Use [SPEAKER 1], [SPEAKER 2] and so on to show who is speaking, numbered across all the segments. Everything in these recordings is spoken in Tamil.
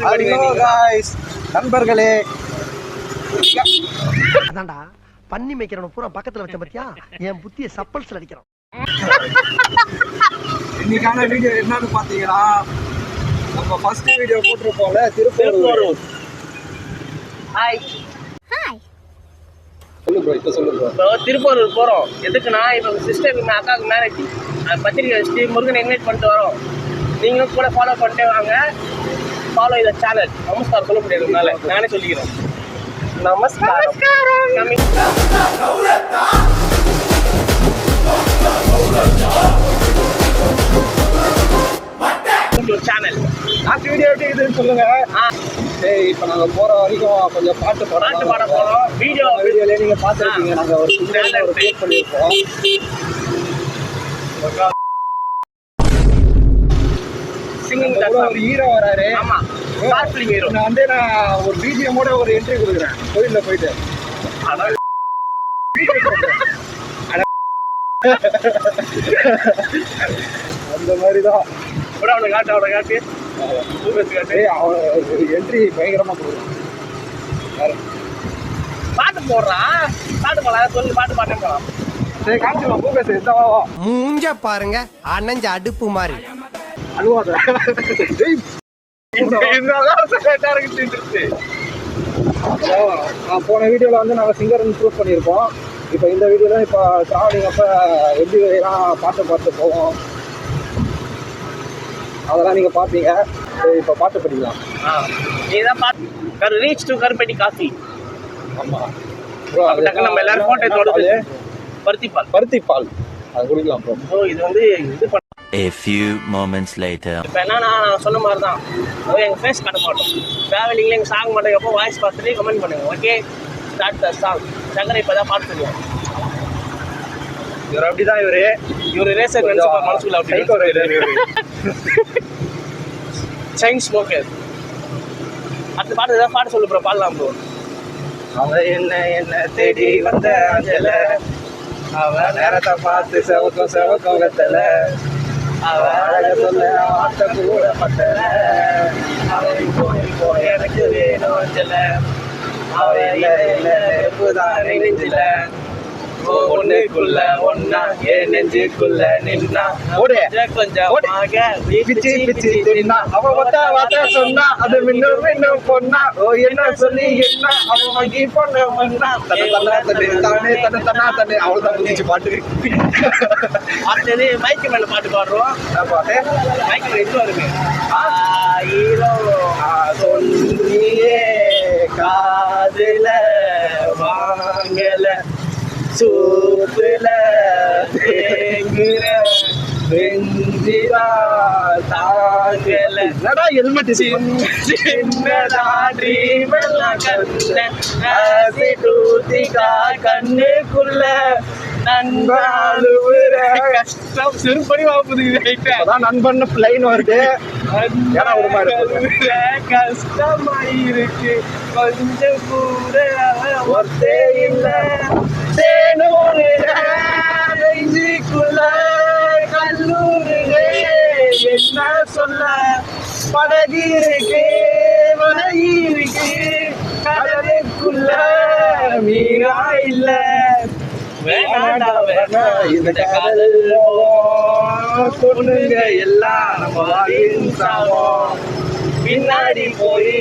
[SPEAKER 1] ஹலோ गाइस நண்பர்களே,
[SPEAKER 2] அதான்டா பண்ணி மேய்க்கிறவன பூரா பக்கத்துல வச்ச பத்தியா என் புத்திய சப்பல்ஸ்ல அடிக்கிறான்.
[SPEAKER 1] இன்னைக்கான வீடியோ என்னன்னு பாத்தீங்கன்னா, நம்ம ஃபர்ஸ்ட் வீடியோ போட்டுருப்போம்ல திருப்பூர்.
[SPEAKER 3] ஹாய்
[SPEAKER 1] சொல்லு ப்ரோ, இப்போ சொல்லு ப்ரோ.
[SPEAKER 3] இப்போ திருப்பூர் போகிறோம். எதுக்குன்னா இப்போ சிஸ்டர் அக்காவுக்கு மேரேஜ், பத்திரிக்கை வச்சுட்டு முருகன் இன்வைட் பண்ணிட்டு வரோம். நீங்களும் கூட ஃபாலோ பண்ணிட்டே வாங்க. ஃபாலோ இத சேனல். நமஸ்காரம் சொல்ல முடியாதுனால நானே சொல்லிக்கிறேன். நமஸ்காரம். சேனல்
[SPEAKER 1] லாஸ்ட் வீடியோ எப்படி இருக்குன்னு சொல்லுங்க. சரி, இப்போ நாங்கள் போகிற வரைக்கும் கொஞ்சம் பாட்டு
[SPEAKER 3] பாட போகிறோம்.
[SPEAKER 1] வீடியோலேயே நீங்கள் பார்த்துருக்கீங்க. நாங்கள் ஒரு சிங்கிள் கிரியேட் பண்ணியிருக்கோம்.
[SPEAKER 3] சிங்கிங்
[SPEAKER 1] ஒரு ஹீரோ வராரு.
[SPEAKER 3] ஆமாம், ஸ்பார்க்லிங் ஹீரோ.
[SPEAKER 1] நான் ஒரு பிஜிஎம்மோட ஒரு என்ட்ரி கொடுக்குறேன் கோயிலில் போயிட்டு. அந்த மாதிரி தான்
[SPEAKER 3] அவனை காட்டு
[SPEAKER 1] அவன் என்ட்ரி பயங்கரமாக கொடுக்குறான்.
[SPEAKER 3] பாட்டு போடுறான். பாட்டு போடலாம் சொல்லி பாட்டு
[SPEAKER 1] சரி, காமிச்சுக்கலாம். பூபேஸ் எந்தவா
[SPEAKER 2] மூஞ்ச பாருங்க, அணைஞ்ச அடுப்பு மாதிரி.
[SPEAKER 1] அழுவாத. போன வீடியோவில் வந்து நாங்கள் சிங்கர் ப்ரூவ் பண்ணியிருப்போம். இப்போ இந்த வீடியோவில் இப்போ ட்ராவலிங் அப்போ எப்படி எல்லாம் பாட்டு போவோம், அதெல்லாம் நீங்கள் பார்ப்பீங்க. இப்போ பாட்டு படிக்கலாம்.
[SPEAKER 3] இதுதான் பாட்டு. ரீச் டு கருப்பட்டி காஃபி.
[SPEAKER 1] ஆமாம்
[SPEAKER 3] ப்ரோ, நம்ம எல்லாரும் ஃபோட்டோ எடுத்து பருத்தி பால்
[SPEAKER 1] அது குடிக்கலாம் ப்ரோ.
[SPEAKER 3] ஸோ இது வந்து இது
[SPEAKER 4] A few moments later.
[SPEAKER 3] இப்போ என்னன்னா, நான் சொன்ன மாதிரி தான் எங்கள் ஃபேஸ் காட்ட மாட்டோம். ட்ராவலிங்கில் எங்கள் சாங் மட்டும் எப்போ வாய்ஸ் பார்த்துட்டு கமெண்ட் பண்ணுங்கள். Okay, start the song. சங்கரை இப்போ தான் பாட்டு சொல்லுவோம்.
[SPEAKER 1] இவர் அப்படிதான் இவர்
[SPEAKER 3] ரேசர் மனசுக்குள்ள அப்படி சைன் ஸ்மோக்கர். அடுத்த பாட்டு ஏதாவது பாட்டு சொல்லு ப்ரோ, பாடலாம் ப்ரோ.
[SPEAKER 1] அவ என்ன தேடி வந்த அஞ்சல, அவ நேரத்தை பார்த்து செவக்கம் வெத்தல, அவ அழக சொல்ல ஆட்ட கூட பத்தல, அவன் போய் எனக்கு வேணும் அஞ்சல, அவ இல்ல எப்பதான் நெஞ்சில, ஒண்ணுக்குள்ள ஒன்னா என் நெஞ்சுக்குள்ள நின்னா கொஞ்சமாக பிச்சு பிச்சு தின்னா, அவ வார்த்தை சொன்னா அது மின்னும் பொண்ணா, ஓ என்ன சொல்லி என்ன அவ வகி பொண்ணு மண்ணா, தானே தன்னை அவ்வளவுதான் முடிஞ்சு பாட்டு.
[SPEAKER 3] அடுத்தது மைக்கு மேல பாட்டு பாடுறோம்.
[SPEAKER 1] பாட்டு
[SPEAKER 3] மைக்கு மேல எது வருங்க? ஆயிரோ
[SPEAKER 1] சொல்லியே
[SPEAKER 3] காதுல வாங்கல சூப்புல தேங்குற வெஞ்சிரா தாங்கல
[SPEAKER 1] என்னடா ஹெல்மெட்
[SPEAKER 3] சின்னதா ட்ரீமெல்லாம் கண்ண தூத்திக்கா கண்ணுக்குள்ள நண்பாளுவுற கஷ்டம் சிறுபடி வாப்புது.
[SPEAKER 1] அதான் நண்பன் பிளைன் வருது.
[SPEAKER 3] கஷ்டமாயிருக்கு கொஞ்சம் கூட ஒருத்தே இல்ல தேனூருக்குள்ள கல்லூரிலே என்ன சொல்ல படகிருக்கு மனையிருக்கு கடலுக்குள்ள மீனா இல்ல பொண்ணுங்க எல்லாம் நம்ம சாவோம் பின்னாடி போய்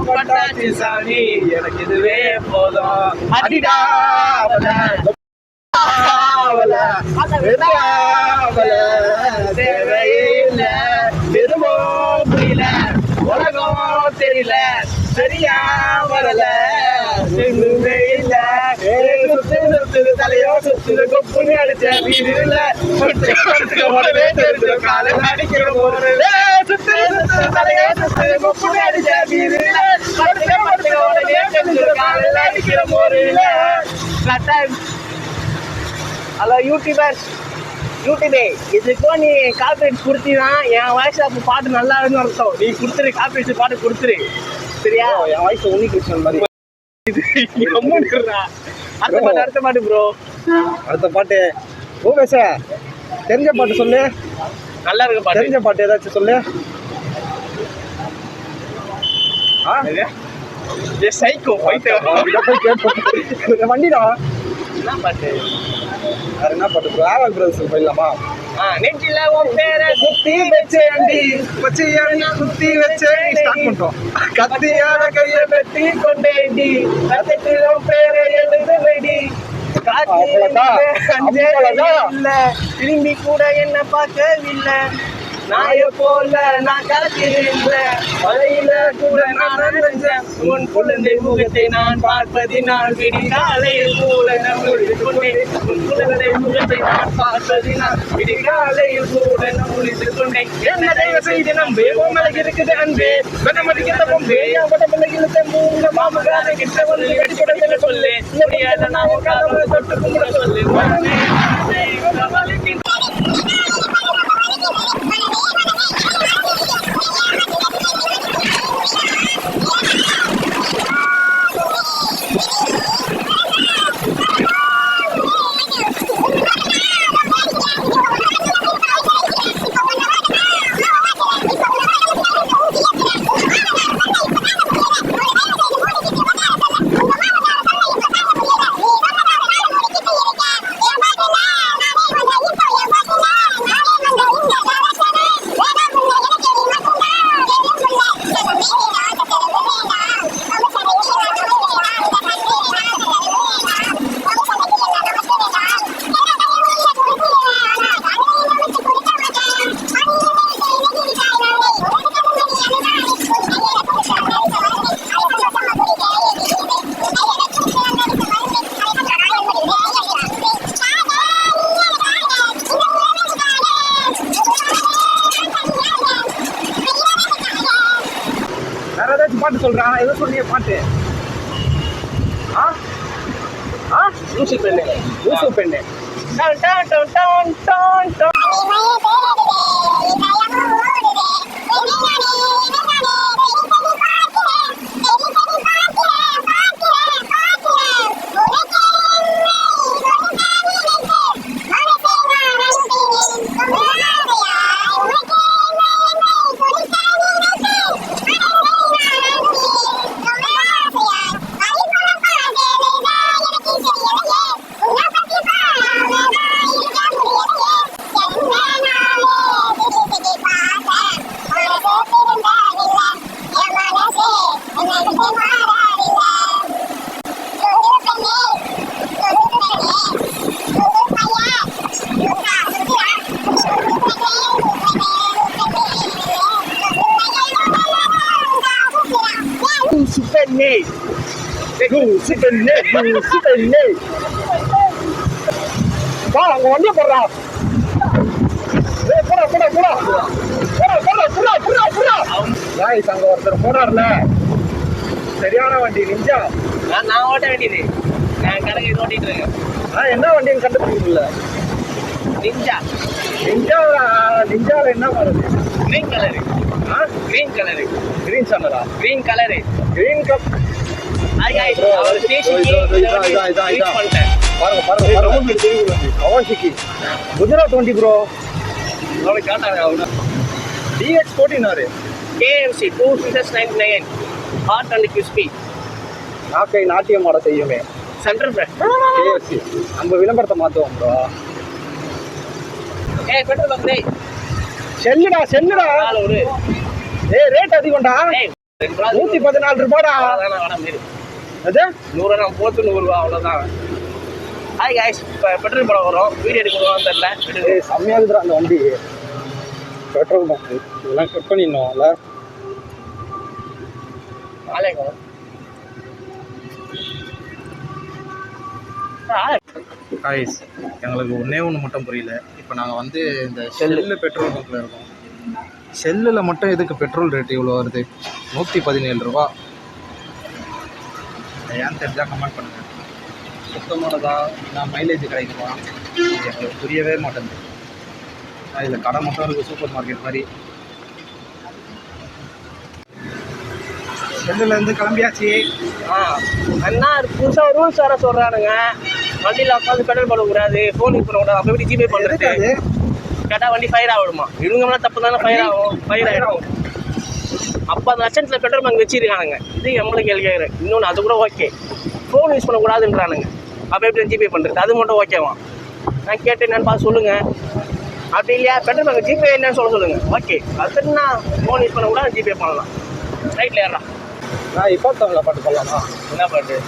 [SPEAKER 3] பட்டாச்சி சாமி எனக்கு இதுவே போதும். அடிடா தேவையில்ல எதுவோ புரியல உலகம் தெரியல சரியா வரல இல்ல தலையோ சுத்து கொப்புனி அடிச்ச வீடுல காலையில் அடிக்கிற போது தலையோ சுத்து கொப்புனி அடிச்ச வீடுல காலையில் அடிக்கிற போதுல. ஹலோ யூடியூபர்ஸ், யூடியூபே இதுக்கும் நீ காப்பீட் கொடுத்தீங்கன்னா என் வாய்ஸ் அப்போ பாட்டு நல்லா இருக்குன்னு அர்த்தம். நீ கொடுத்துரு, காப்பீட் பாட்டு கொடுத்துரு, சரியா?
[SPEAKER 1] என் வாய்ஸ் உன்னி கிருஷ்ணன் மாதிரி.
[SPEAKER 3] அடுத்த பாட்டு ப்ரோ.
[SPEAKER 1] அடுத்த பாட்டு பூபேச தெரிஞ்ச பாட்டு சொல்லு.
[SPEAKER 3] நல்லா இருக்கு பாட்டு.
[SPEAKER 1] தெரிஞ்ச பாட்டு ஏதாச்சும் சொல்லு.
[SPEAKER 3] சைக்கோ
[SPEAKER 1] வண்டிடா.
[SPEAKER 3] என்ன பாட்டு?
[SPEAKER 1] வேற என்ன பாட்டு ப்ரோ? ஆவாக் பிரதர்ஸ் போயிடலாமா?
[SPEAKER 3] நெஞ்சில உன் பேரை
[SPEAKER 1] குத்தி வச்சேண்டி பச்சையான குத்தி வச்சேன் ஸ்டார்ட் பண்ணிட்டோம். கத்தியான கையை
[SPEAKER 3] வெட்டி கொண்டேடி கத்தில உன் பேரை எழுதுவேடி திரும்பி கூட என்ன பார்க்கவில்லை நாய போல நான் காத்திருந்தேன் மழையில கூட நான் நனைஞ்சேன் உன் குழந்தை முகத்தை நான் பார்ப்பதினால் விடிகாலையில் கூட நான் முழித்து கொண்டேன் உன் குழந்தை முகத்தை நான் பார்ப்பதினால் விடிகாலையில் கூட நான் முழித்து கொண்டேன் என்ன தயவு செய்து நம்பே உமலகு இருக்குது அன்பே கனமதிக்கிற பொம்பே அவடமலை இழுத்த மூங்க மாமகார கிட்ட வந்து வெடிப்படல சொல்லு முடியாத நாம காதல தொட்டு கும்பிட சொல்லு
[SPEAKER 1] வேற ஏதாச்சும் பாட்டு சொல்றான். ஏதோ சொன்னீங்க பாட்டு.
[SPEAKER 3] லூசு பெண்ணு
[SPEAKER 1] லூசு பெண்ணு.
[SPEAKER 3] டான் டான் டான் டான் டான் டான் பெண்ணே
[SPEAKER 1] லூசு பெண்ணு லூசு பெண்ணு. வா அங்க வண்டியை போடுறா. போடா போடா போடா போடா போடா புடா புடா புடா. காய்ஸ் அங்க ஒருத்தர் போறாருல சரியான வண்டி நிஞ்சா.
[SPEAKER 3] நான் ஓட்ட வேண்டியது நான் கணக்கு இது ஓட்டிட்டு இருக்கேன்.
[SPEAKER 1] என்ன வண்டின்னு கண்டுபிடிக்கல.
[SPEAKER 3] நிஞ்சா
[SPEAKER 1] நிஞ்சால என்ன வருது?
[SPEAKER 3] Green colour green colour
[SPEAKER 1] green சன்னரா?
[SPEAKER 3] Green colour
[SPEAKER 1] green cup.
[SPEAKER 3] அவர் ஸ்டேஷனுக்கு பண்ணிட்டேன்.
[SPEAKER 1] பாருங்க பாருங்க பாருங்க. கவாஷிக்கு குஜராத் வண்டி ப்ரோ.
[SPEAKER 3] அவனுக்கு காட்டாங்க அவனு
[SPEAKER 1] dx 14
[SPEAKER 3] KMC 299 hot and crispy
[SPEAKER 1] நாக்கை நாட்டியம் ஆட செய்யுமே
[SPEAKER 3] சென்ட்ரல் பிரெட்.
[SPEAKER 1] KFC நம்ம விளம்பரத்தை மாற்றுவோம் ப்ரோ.
[SPEAKER 3] பெட்ரோல் பங்க் டேய்
[SPEAKER 1] செல்லுடா செல்லுடா.
[SPEAKER 3] ஒரு
[SPEAKER 1] ரேட் அதிகம்டா. 114 ரூபாடா.
[SPEAKER 3] அவ்வளோதான் வேணாம் மீறி
[SPEAKER 1] அது
[SPEAKER 3] 100 நான் போட்டு 100 ரூபா அவ்வளோதான். ஹாய் காய்ஸ், இப்போ பெட்ரோல் போட வரோம். வீடியோ எடுக்கணும்னு தெரியல.
[SPEAKER 1] செம்மையாக இருக்குதுடா அந்த வண்டி. பெட்ரோல் பங்க் இதெல்லாம் கட் பண்ணிடணும்ல.
[SPEAKER 3] ஆலேகம்
[SPEAKER 1] காய்ஸ் எங்களுக்கு ஒன்று மட்டும் புரியல. இப்போ நாங்கள் வந்து இந்த ஷெல்லு பெட்ரோல் பங்க்கில் இருக்கோம். ஷெல்லில் மட்டும் எதுக்கு பெட்ரோல் ரேட் இவ்வளோ வருது? 117 ரூபா. ஏன் தெரிஞ்சால் கமெண்ட் பண்ணுங்கள். சுத்தமானதா நான் மைலேஜ் கிடைக்குமா எங்களுக்கு புரியவே மாட்டேங்குது. இதில் கடை மட்டும் இருக்குது சூப்பர் மார்க்கெட் மாதிரி. ஷெல்லுலேருந்து கிளம்பியாச்சு.
[SPEAKER 3] அண்ணா புதுசாக ரூல்ஸ் வேறு சொல்கிறானுங்க. வண்டியில் உட்காந்து பெட்ரோல் போடக்கூடாது, ஃபோன் யூஸ் பண்ணக்கூடாது. அப்போ எப்படி ஜிபே பண்ணுறது? கேட்டால் வண்டி ஃபயர் ஆகிடுமா? இவங்களாம் தப்பு தானே ஃபயர் ஆகும். ஃபயர் ஆகிடும். அப்போ அப்போ அந்த அர்ச்சன்ஸில் பெட்ரோல் பங்க் வச்சிருக்கானுங்க. இது எம்மளை கேள்வி கேட்குறேன். இன்னொன்று அது கூட ஓகே, ஃபோன் யூஸ் பண்ணக்கூடாதுன்றானுங்க. அப்போ எப்படி ஜிபே பண்ணுறது? அது மட்டும் ஓகேவா? நான் கேட்டு என்னன்னு பார்த்து சொல்லுங்கள். அப்படி இல்லையா பெட்ரோல் பங்க் ஜிபே என்னன்னு சொல்லுங்கள். ஓகே, அதுன்னா ஃபோன் யூஸ் பண்ணக்கூடாது, ஜிபே பண்ணலாம். ரைட்டில் ஏறா.
[SPEAKER 1] நான் இப்போ தமிழில் பாட்டு சொல்லலாமா?
[SPEAKER 3] என்ன பாட்டு?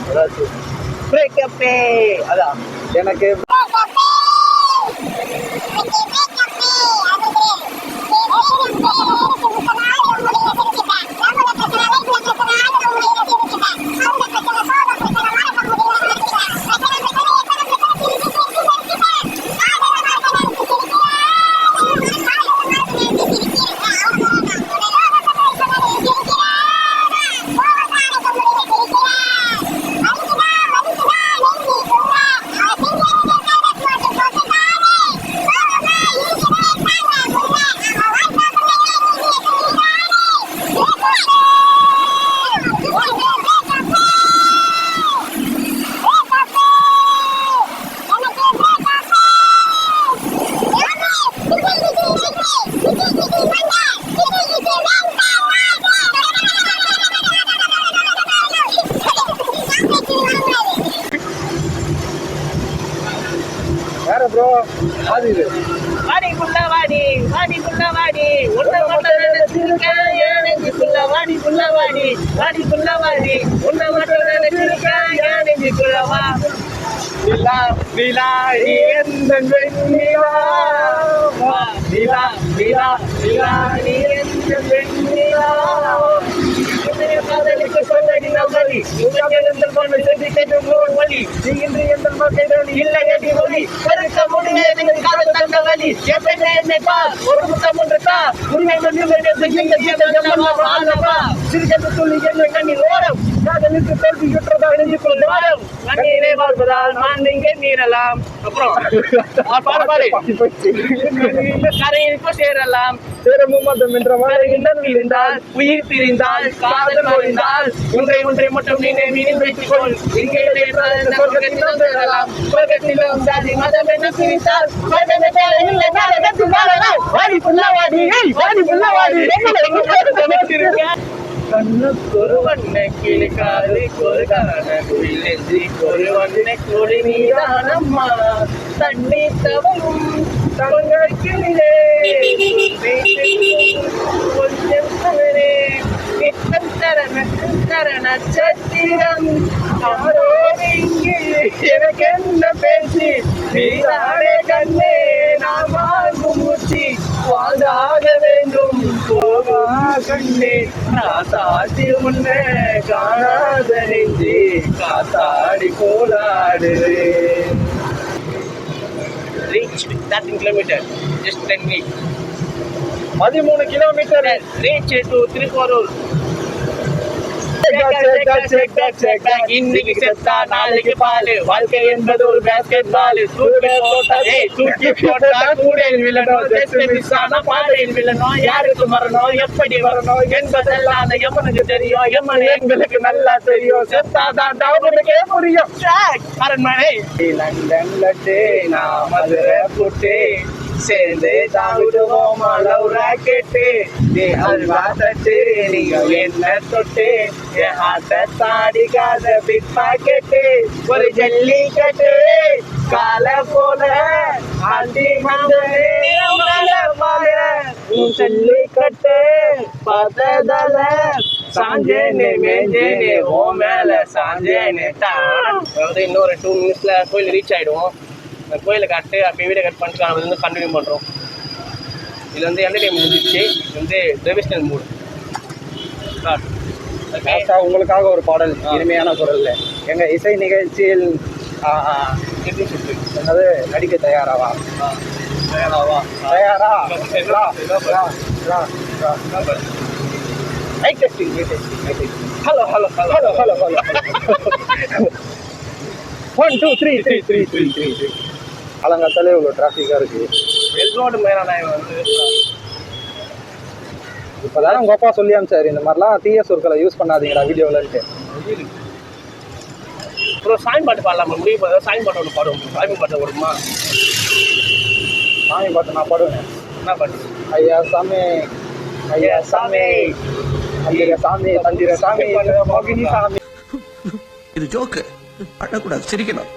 [SPEAKER 1] ஏதாச்சும்
[SPEAKER 3] பிரேக்கப்பே.
[SPEAKER 1] அதான் எனக்கு வேற ப்ரோ அது இது
[SPEAKER 3] வாடி புள்ள வாடி, வாடி புள்ள வாடி, ஒன்றை மட்டும் நினைச்சிருக்கேன் என் நெஞ்சுக்குள்ள. வாடி புள்ள வாடி, வாடி புள்ள வாடி, ஒன்றை மட்டும் நினைச்சிருக்கேன் என் நெஞ்சுக்குள்ள. வா நிலா நிலா நீ எந்த வெண்ணிலா, வா நிலா நிலா நிலா நீ எந்த வெண்ணிலா. காதலிக்கு சொல்லடி நம்பி உலகெந்த பொண்ணு சென்று கேட்கும் வழி நீ எந்த மக்கள் இல்லை கேட்டி மொழி பெருக்க முடியாது காதல் தந்த வழி எப்ப என்னை பா ஒரு முத்தம் ஒன்றுக்கா உண்மை சிறுகட்டு துள்ளி என்ன கண்ணீர் ஓரம் காதலுக்கு தோல்வி சுற்றதாக நெஞ்சுக்குள் வாரம் கண்ணீரை வாழ்வதால் நான் இங்கே மீறலாம். அப்புறம் பாடு பாடு கரையிற்கு சேரலாம்
[SPEAKER 1] சேரமும் மதம் என்ற
[SPEAKER 3] இருந்தால் உயிர் பிரிந்தால் காதல் மொழிந்தால் ஒன்றை ஒன்றை மட்டும் நினைவில் வைத்துக் கொள். இங்கே சேரலாம் சொர்க்கத்திலும் ஜாதி மதம் என்று பிரித்தால் வாடி புள்ளவாடி, வாடி புள்ளவாடி. கண்ணுக்கொரு வண்ண கிளிக்காது கொருகான குயிலெஞ்சி ஒரு வண்ண கொடி நீதானம்மா தண்ணி தவறும் தவங்களுக்கிலே கொஞ்சம் தவறே நித்தம் தரண சத்திரம் அவரோடு இங்கே எனக்கு என்ன பேசி நீதானே கண்ணே நான் வாங்கும் மூச்சு வாழ்ந்தாக வேண்டும் போவா கண்ணே நான் சாத்தி உன்னை காணாத நெஞ்சு காத்தாடி போராடு. Reached 13 kilometers, just 10 minutes.
[SPEAKER 1] 13 kilometre
[SPEAKER 3] Reached to Triporur. இன்னைக்கு செத்தா நாளைக்கு பாலு, வாழ்க்கை என்பது ஒரு பேஸ்கெட் பால். தூக்கி போட்டா கூடையில் விழணும், பாடையில் விழணும். யாருக்கு வரணும் எப்படி வரணும் என்பதெல்லாம் எவனுக்கு தெரியும், எம்மன் எங்களுக்கு நல்லா தெரியும். செத்தாதான் அவனுக்கே புரியும். அரண்மனை லண்டன் லட்டு நான் மதுரை புட்டு சேர்ந்து தாவிடுவோம் அளவு ராக்கெட்டு அல்வா தட்டு நீங்க என்ன தொட்டு என் ஆட்ட தாடிக்காத பிக் பாக்கெட்டு ஒரு ஜல்லிக்கட்டு கால போல ஆண்டி ஜல்லிக்கட்டு பார்த்ததால சாஞ்சேனே மேஞ்சேனே ஓ மேல சாஞ்சேனே தான். இன்னொரு 2 minutesல கோயில் ரீச் ஆயிடுவோம். கோயிலை கட்டு அப்போ வீடியோ கட் பண்ணிட்டு நம்ம வந்து கண்டினியூ பண்ணுறோம். இதில் வந்து என்டர்டைன்மெண்ட் முடிஞ்சிச்சு. இது வந்து டிவிஷனல் மூடு.
[SPEAKER 1] உங்களுக்காக ஒரு பாடல், இனிமையான குரல்ல எங்க இசை நிகழ்ச்சியில்
[SPEAKER 3] எப்படி சொல்லுது
[SPEAKER 1] என்னது நடிக்க தயாராவா?
[SPEAKER 3] தயாராவா?
[SPEAKER 1] தயாரா?
[SPEAKER 3] Mic testing. Hello hello hello hello hello hello
[SPEAKER 1] 1 2 3 3 அலங்காத்தாலே இவ்வளோ டிராஃபிக்காக இருக்குது.
[SPEAKER 3] எல்லோடு மேலே வந்து
[SPEAKER 1] இப்போ தானே உங்கள் அப்பா சொல்லி அனுப்பிச்சாரு இந்த மாதிரிலாம் தீய சொற்களை யூஸ் பண்ணாதீங்களா வீடியோவில்ன்ட்டு.
[SPEAKER 3] அப்புறம் சாமி பாட்டு பாடலாமா? முடிவு போதா சாமி பாட்டு ஒன்று பாடுவோம். சாமி பாட்டு ஓடுமா?
[SPEAKER 1] சாமி பாட்டு நான் பாடுவேன்.
[SPEAKER 3] என்ன பாட்டு?
[SPEAKER 1] ஐயா சாமி ஐயா சாமி தந்திர சாமி மோகினி சாமி.
[SPEAKER 2] இது ஜோக்கு, அழக்கூடாது, சிரிக்கணும்.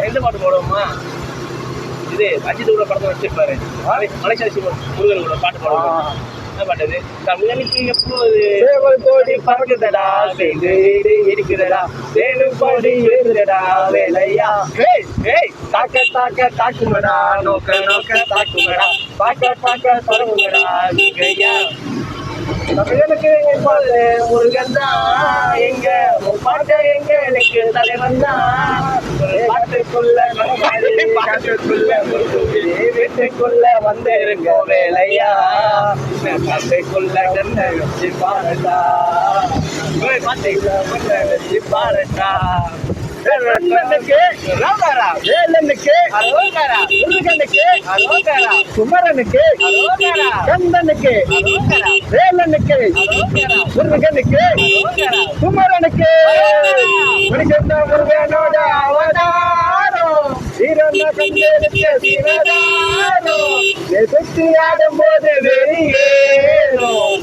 [SPEAKER 3] எந்த பாட்டு போடுவோமா? இது அஜித் கூட படத்தை வச்சிருப்பாரு, மலைசாட்சி முருகன் கூட பாட்டு பாடுவோம். என்ன பாட்டு அது? தமிழனுக்கு எப்போது
[SPEAKER 1] சேவல் கோடி பறக்குதடா, செய்து இருக்குதடா, சேனு கோடி ஏறுதடா வேலையா. தாக்க தாக்குமடா, நோக்க தாக்குமடா, பாக்க பரவுமடா நீங்கய்யா. தமிழனுக்கு எப்போது முருகன் தான் எங்க, பாட்ட எங்க எனக்கு தலைவன் தான். பாட்டுக்குள்ள வீட்டுக்குள்ள வந்து இருக்க வேலையா, பாட்டுக்குள்ள கண்ண வச்சு பாருடா, பாட்டுக்குள்ள வச்சு பாருடா. வேலனுக்கு முருகனுக்கு குமரனுக்கு கந்தனுக்கு வேலனுக்கு முருகனுக்கு குமரனுக்கு முருகனோட அவதாரம் வீரன கண்டெடுத்த சிவதாரம். சுத்தி ஆடும் போது வெறியேறும்,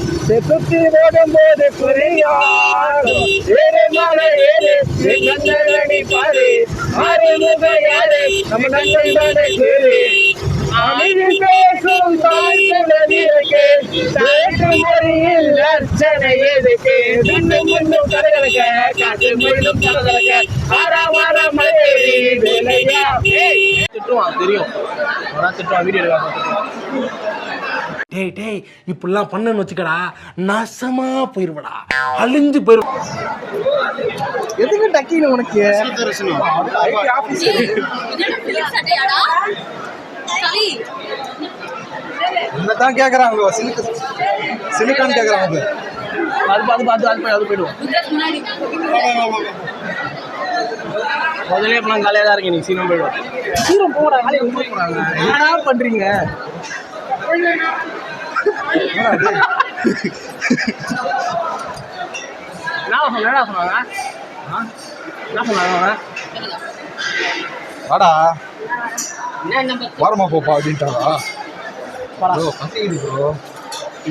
[SPEAKER 1] சுத்தி ஓடும் போது புரியாடும். ஏறு மலை ஏறு கண்ணடி பாரு, ஆறு முக யாரு நம்ம நண்பனோட பேரு. அமைதி பேசும் தாய்க்கு தாய்க்கு மொழியில் அர்ச்சனை எதுக்கு. முன்னும் கரகலக்க காற்று முன்னும் கரகலக்க ஆறாவார மழை வேலையா.
[SPEAKER 3] திட்டுவான், தெரியும் திட்டுவான், வீடியோ எடுக்காம.
[SPEAKER 5] டேய் டேய் இப்படிலாம் பண்ணன்னு வச்சுக்கடா, நாசமா போயிருவடா, அழிஞ்சு போயிருவா.
[SPEAKER 1] எதுக்கு டக்கின்னு உனக்கு? என்னதான் கேக்குறாங்க, சிலிக்கான் கேக்குறாங்க.
[SPEAKER 3] அது போயிடுவோம். முதலே இப்ப காலையா தான் இருக்கு, நீங்க சீக்கிரம் போயிடுவோம். சீக்கிரம் போடா, போறாங்க. என்னடா பண்றீங்க? என்ன சொன்னாங்க?
[SPEAKER 1] வாடா வாரமா போப்பா அப்படின்ட்டாரா?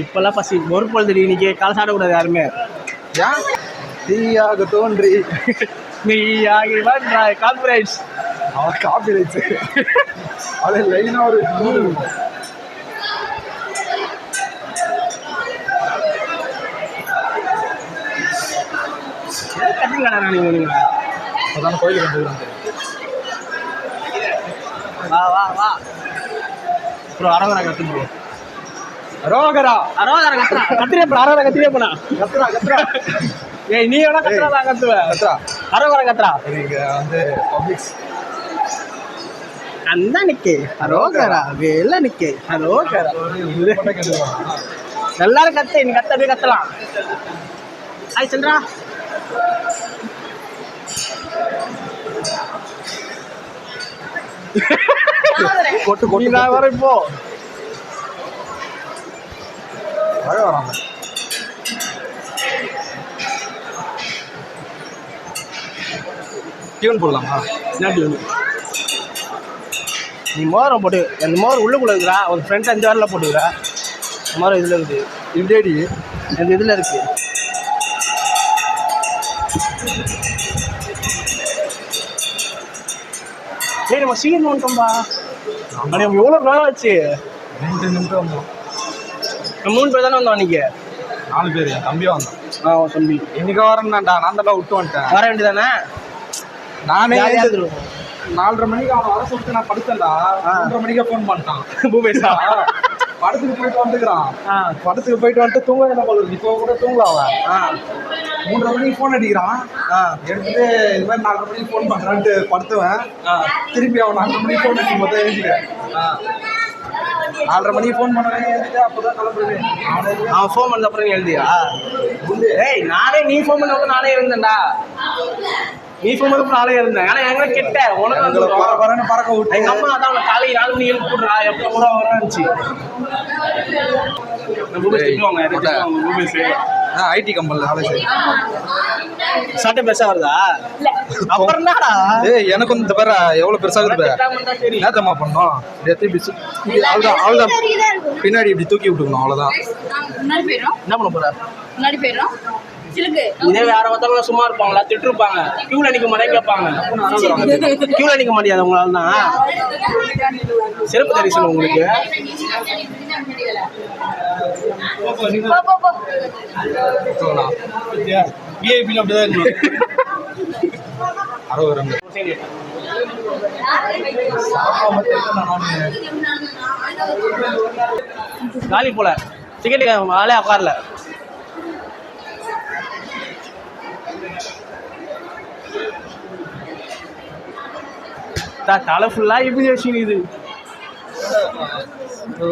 [SPEAKER 3] இப்பெல்லாம் பசி ஒரு பொழுது இன்னைக்கு காலை சாப்பிடக்கூடாது யாருமே.
[SPEAKER 1] தீயாக தோன்றி
[SPEAKER 3] நீயாகி வந்தாய் கான்ஃபரன்ஸ்.
[SPEAKER 1] அவன் காப்பி ரைட்ஸ் அது லைனா ஒரு
[SPEAKER 3] கட்டிங்களா நீங்க?
[SPEAKER 1] அதான கோயிலுக்கு வந்துருக்காங்க.
[SPEAKER 3] வா ப்ரோ, அரவரா கத்துட்டு
[SPEAKER 1] அரோகரா
[SPEAKER 3] கத்திரியே போனா. ஏய் நீ எவ்வளோ கத்துறா கத்துவ? அரவரா கத்துறா.
[SPEAKER 1] நீங்க வந்து பப்ளிக்ஸ்
[SPEAKER 3] அந்த நிக்கே அரோகரா வேலை நிக்கே அரோகரா. எல்லாரும் கத்து, நீ கத்த அப்படியே கத்தலாம். ஹாய் சந்திரா.
[SPEAKER 1] கொட்டு
[SPEAKER 3] நான் வர இப்போ
[SPEAKER 1] மழை வராங்க. டியூன் போடலாமா?
[SPEAKER 3] நீ மோதிரம் போட்டு, அந்த மோதிரம் உள்ளுக்குள்ள இருக்குறா, ஒரு ஃப்ரெண்ட் 5 வாரில் போட்டுக்கிறா. மோதிரம் இதில் இருக்குது,
[SPEAKER 1] இப்படி
[SPEAKER 3] அந்த இதில் இருக்கு. சரி நம்ம சீக்கிரம் வந்துட்டோம்பா. நம்ம எவ்வளோ நேரம் ஆச்சு?
[SPEAKER 1] 2 நிமிஷம் வந்தோம்.
[SPEAKER 3] நம்ம 3 பேர் தானே வந்தோம் அன்னைக்கு.
[SPEAKER 1] 4 பேர், என் தம்பியும் வந்தான்.
[SPEAKER 3] தம்பி
[SPEAKER 1] இன்னைக்கு வரேன்டாண்டா, நான் தான் விட்டு வந்துட்டேன்.
[SPEAKER 3] வர வேண்டியதானே?
[SPEAKER 1] நானே
[SPEAKER 3] 4:30
[SPEAKER 1] மணிக்கு அவன் வர சொல்லிட்டு நான் படுத்தேன்டா. 3:30 மணிக்கே ஃபோன் பண்ணிட்டான்.
[SPEAKER 3] பூபேஷா
[SPEAKER 1] படத்துக்கு போயிட்டு வந்துக்கிறான். படத்துக்கு போயிட்டு வந்துட்டு தூங்க என்ன போல இப்போ கூட தூங்கலாம் அவன். 3:30 மணிக்கு ஃபோன் அடிக்கிறான். எடுத்துட்டு இது மாதிரி 4:30 மணிக்கு ஃபோன் பண்றான்ட்டு படுத்துவேன். திருப்பி அவன் 4:30 மணிக்கு ஃபோன் அடிக்கும் போது எழுதிக்கிறேன். 4:30 மணிக்கு ஃபோன் பண்ணுறேன், எழுதிட்டு அப்போதான் கிளம்புறேன்.
[SPEAKER 3] அவன் ஃபோன் பண்ண அப்புறம் நீ எழுதியா? ஏய் நானே நீ ஃபோன் பண்ண நானே இருந்தேன்டா. நீ ஃபோன் பண்ண நானே இருந்தேன். ஆனால் எங்க கிட்ட உனக்கு
[SPEAKER 1] வரேன்னு பறக்க விட்டு
[SPEAKER 3] எங்கள் அம்மா தான் காலையில் 4 மணி எழுப்பி விட்றா, எப்போ கூட வரேன்னுச்சு. பூபேஷ் திட்டுவாங்க, பூபேஷ்
[SPEAKER 1] ஐடி கம்பெனியில் வேலை செய்யறேன்.
[SPEAKER 3] சட்டை பெருசா வருதா? அப்புறம் என்னடா?
[SPEAKER 1] ஏய் எனக்கு வந்து இந்த பேர எவ்வளோ பெருசாகுது பேர்
[SPEAKER 3] சரி.
[SPEAKER 1] நேத்தமா பண்ணோம் அவ்வளோதான் பின்னாடி இப்படி தூக்கி விட்டுக்கணும் அவ்வளோதான்.
[SPEAKER 6] முன்னாடி போயிடும்.
[SPEAKER 3] என்ன பண்ண போற?
[SPEAKER 6] முன்னாடி போயிடும். சிலுக்கு.
[SPEAKER 3] இதே வேற ஒருத்தவங்க சும்மா இருப்பாங்களா, திட்டிருப்பாங்க, கியூல நிக்க மாட்டே கேட்பாங்க. கியூல நிக்க மாட்டியாது உங்களால தான். சிறப்பு தரிசனம் உங்களுக்கு.
[SPEAKER 6] போ, போ, போ.
[SPEAKER 1] விஐபியில் அப்படிதான் இருக்கணும். 60 ரன்.
[SPEAKER 3] காலி போல டிக்கெட் ஆளே உட்காரல. தலை ஃபுல்லா எப்படி வச்சுக்குது. ஓ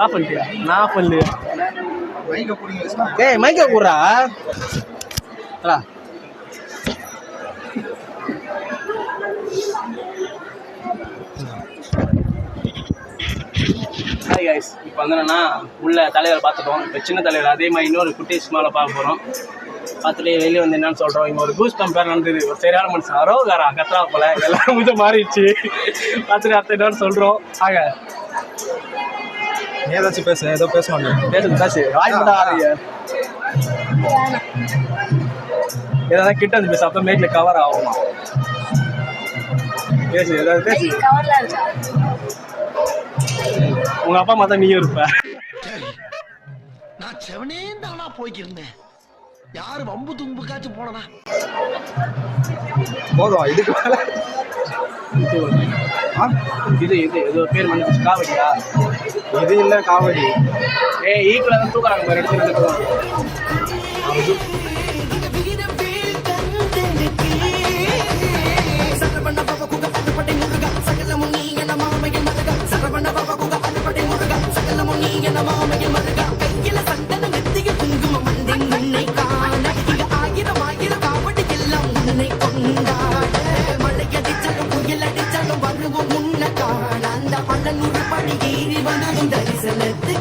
[SPEAKER 3] ஆஃப் பண்ணிட்டியா? நான் ஆஃப் பண்ணலையே. ஏய் மைக்க கூடுறா. ஹாய் கைஸ், இப்போ வந்து என்னன்னா உள்ள தலைவர் பார்த்துட்டோம். இப்போ சின்ன தலைவர் அதே மாதிரி இன்னொரு குட்டி சினிமாவில் பார்க்க போகிறோம். பார்த்துட்டு வெளியே வந்து என்னன்னு சொல்கிறோம். இங்கே ஒரு கூஸ் கம்பேர் நடந்தது. ஒரு சரியான மனுஷன் அரோகாரா கத்தா போல எல்லாரும் கொஞ்சம் மாறிடுச்சு. பார்த்துட்டு அடுத்த என்னன்னு சொல்கிறோம். ஆக
[SPEAKER 1] நீ ஏதாச்சும் பேசு, ஏதோ பேச மாட்டேன்.
[SPEAKER 3] பேசு வாய் மட்டும் ஆடுங்க. ஏதாவது கிட்ட வந்து பேச அப்போ மேட்டில் கவர் ஆகுமா? பேசு, ஏதாவது பேசு.
[SPEAKER 6] கவர்ல இருக்கா?
[SPEAKER 3] உங்க அப்பா அம்மா தான் நீயும் இருப்ப.
[SPEAKER 2] நான் செவனே தானா போய்க்கிருந்தேன். யாரு வம்பு தும்புக்காச்சும் போனனா?
[SPEAKER 1] போதும் இதுக்கு மேலே.
[SPEAKER 3] இது ஏதோ பேர் வந்து காவடியா?
[SPEAKER 1] இது இல்லை காவடி.
[SPEAKER 3] ஈக்குவலாக தான் தூக்குறாங்க ஒரு இடத்துல.
[SPEAKER 7] தரிசனத்து